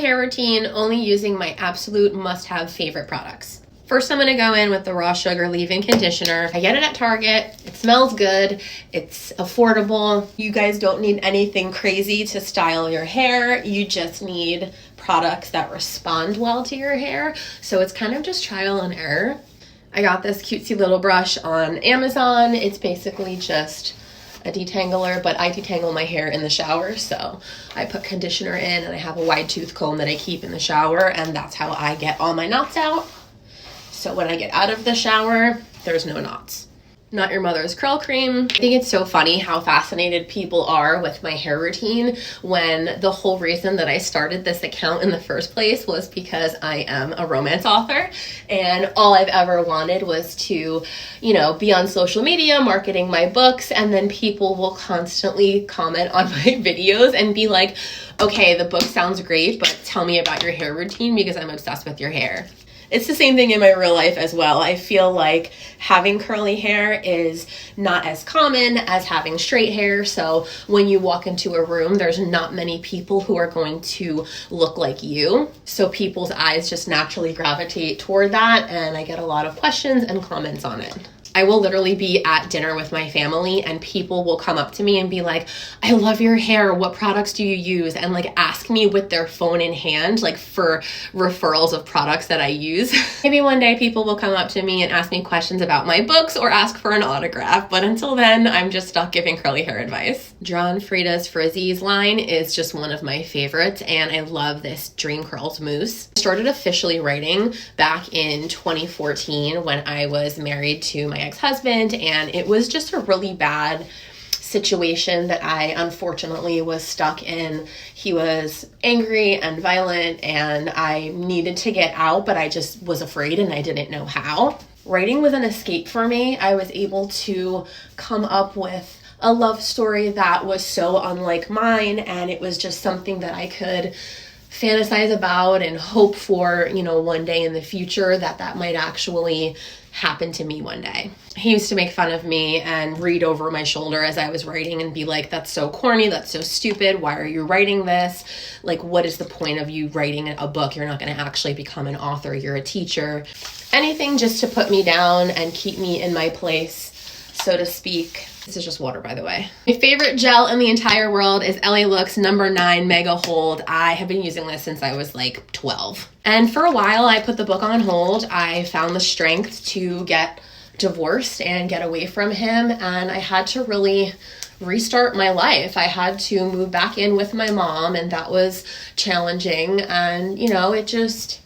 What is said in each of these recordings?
Hair routine, only using my absolute must-have favorite products. First, I'm going to go in with the Raw Sugar Leave-In Conditioner. I get it at Target. It smells good. It's affordable. You guys don't need anything crazy to style your hair. You just need products that respond well to your hair. So it's kind of just trial and error. I got this cutesy little brush on Amazon. It's basically just a detangler, but I detangle my hair in the shower, so I put conditioner in and I have a wide tooth comb that I keep in the shower, and that's how I get all my knots out. So when I get out of the shower, there's no knots. Not Your Mother's Curl Cream. I think it's so funny how fascinated people are with my hair routine when the whole reason that I started this account in the first place was because I am a romance author, and all I've ever wanted was to, be on social media marketing my books, and then people will constantly comment on my videos and be like, okay, the book sounds great, but tell me about your hair routine because I'm obsessed with your hair. It's the same thing in my real life as well. I feel like having curly hair is not as common as having straight hair. So when you walk into a room, there's not many people who are going to look like you. So people's eyes just naturally gravitate toward that. And I get a lot of questions and comments on it. I will literally be at dinner with my family and people will come up to me and be like, I love your hair. What products do you use? And ask me with their phone in hand, for referrals of products that I use. Maybe one day people will come up to me and ask me questions about my books or ask for an autograph. But until then, I'm just stuck giving curly hair advice. John Frieda's Frizzies line is just one of my favorites. And I love this Dream Curls mousse. I started officially writing back in 2014 when I was married to my ex-husband, and it was just a really bad situation that I unfortunately was stuck in. He was angry and violent and I needed to get out, but I just was afraid and I didn't know how. Writing was an escape for me. I was able to come up with a love story that was so unlike mine, and it was just something that I could fantasize about and hope for, one day in the future that might actually happen to me one day. He used to make fun of me and read over my shoulder as I was writing and be like, that's so corny, that's so stupid, why are you writing this? What is the point of you writing a book? You're not going to actually become an author, you're a teacher. Anything just to put me down and keep me in my place, so to speak. This is just water, by the way. My favorite gel in the entire world is LA Looks number 9 Mega Hold. I have been using this since I was 12. And for a while, I put the book on hold. I found the strength to get divorced and get away from him. And I had to really restart my life. I had to move back in with my mom, and that was challenging. And, it just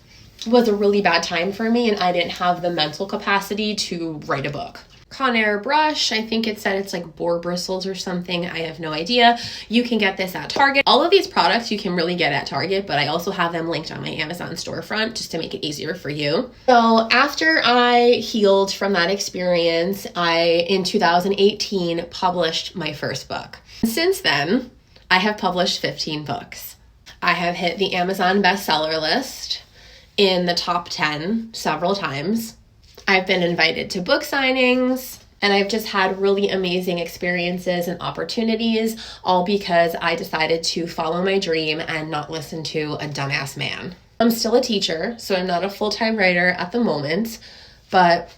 was a really bad time for me, and I didn't have the mental capacity to write a book. Conair brush. I think it said it's boar bristles or something. I have no idea. You can get this at Target. All of these products you can really get at Target, but I also have them linked on my Amazon storefront just to make it easier for you. So after I healed from that experience, I, in 2018, published my first book. Since then, I have published 15 books. I have hit the Amazon bestseller list in the top 10 several times. I've been invited to book signings, and I've just had really amazing experiences and opportunities, all because I decided to follow my dream and not listen to a dumbass man. I'm still a teacher, so I'm not a full-time writer at the moment, but,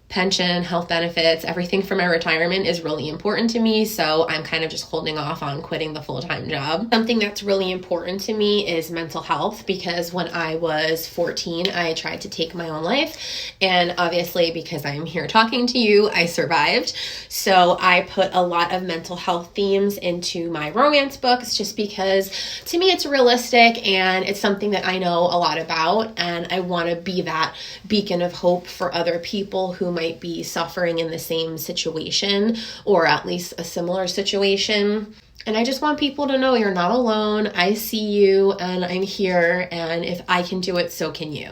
pension, health benefits, everything for my retirement is really important to me, so I'm kind of just holding off on quitting the full-time job. Something that's really important to me is mental health, because when I was 14, I tried to take my own life, and obviously because I'm here talking to you, I survived. So I put a lot of mental health themes into my romance books just because to me it's realistic and it's something that I know a lot about, and I want to be that beacon of hope for other people who might be suffering in the same situation, or at least a similar situation. And I just want people to know you're not alone. I see you and I'm here, and if I can do it, so can you.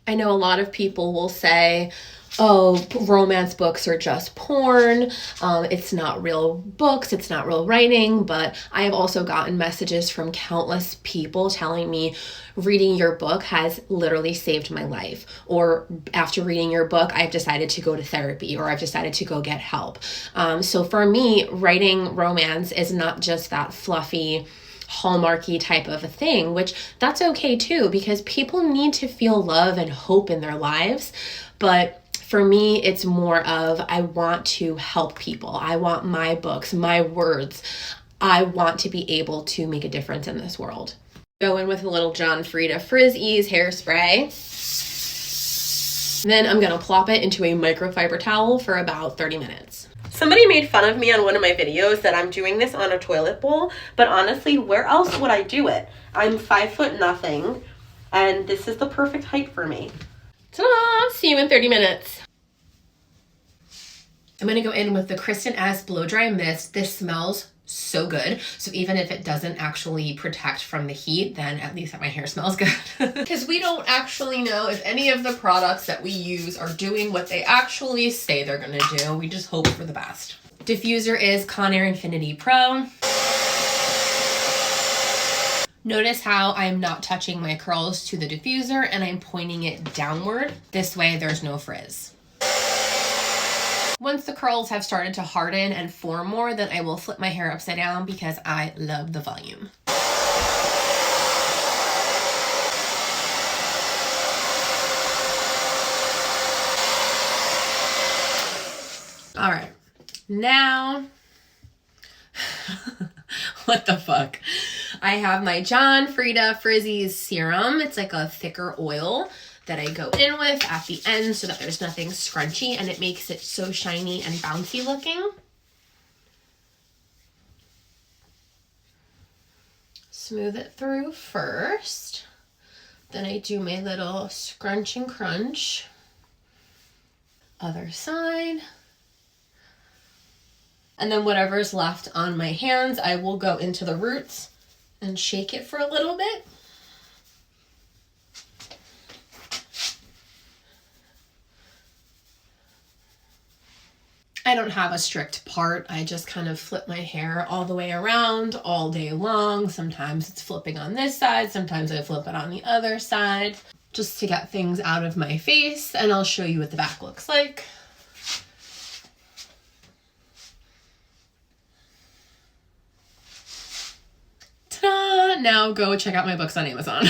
I know a lot of people will say, oh, romance books are just porn. It's not real books. It's not real writing. But I have also gotten messages from countless people telling me reading your book has literally saved my life. Or after reading your book, I've decided to go to therapy, or I've decided to go get help. So for me, writing romance is not just that fluffy Hallmarky type of a thing, which that's okay too, because people need to feel love and hope in their lives. But for me, it's more of, I want to help people. I want my books, my words. I want to be able to make a difference in this world. Go in with a little John Frieda Frizz Ease hairspray. Then I'm gonna plop it into a microfiber towel for about 30 minutes. Somebody made fun of me on one of my videos that I'm doing this on a toilet bowl, but honestly, where else would I do it? I'm 5 nothing, and this is the perfect height for me. Ta-da! See you in 30 minutes. I'm gonna go in with the Kristen S Blow Dry Mist. This smells so good. So even if it doesn't actually protect from the heat, then at least my hair smells good. Because we don't actually know if any of the products that we use are doing what they actually say they're gonna do. We just hope for the best. Diffuser is Conair Infinity Pro. Notice how I'm not touching my curls to the diffuser and I'm pointing it downward. This way there's no frizz. Once the curls have started to harden and form more, then I will flip my hair upside down because I love the volume. All right, now, what the fuck? I have my John Frieda Frizzies serum. It's like a thicker oil that I go in with at the end so that there's nothing scrunchy and it makes it so shiny and bouncy looking. Smooth it through first. Then I do my little scrunch and crunch. Other side. And then whatever's left on my hands, I will go into the roots and shake it for a little bit. I don't have a strict part. I just kind of flip my hair all the way around all day long. Sometimes it's flipping on this side. Sometimes I flip it on the other side just to get things out of my face. And I'll show you what the back looks like. Ta-da! Now go check out my books on Amazon.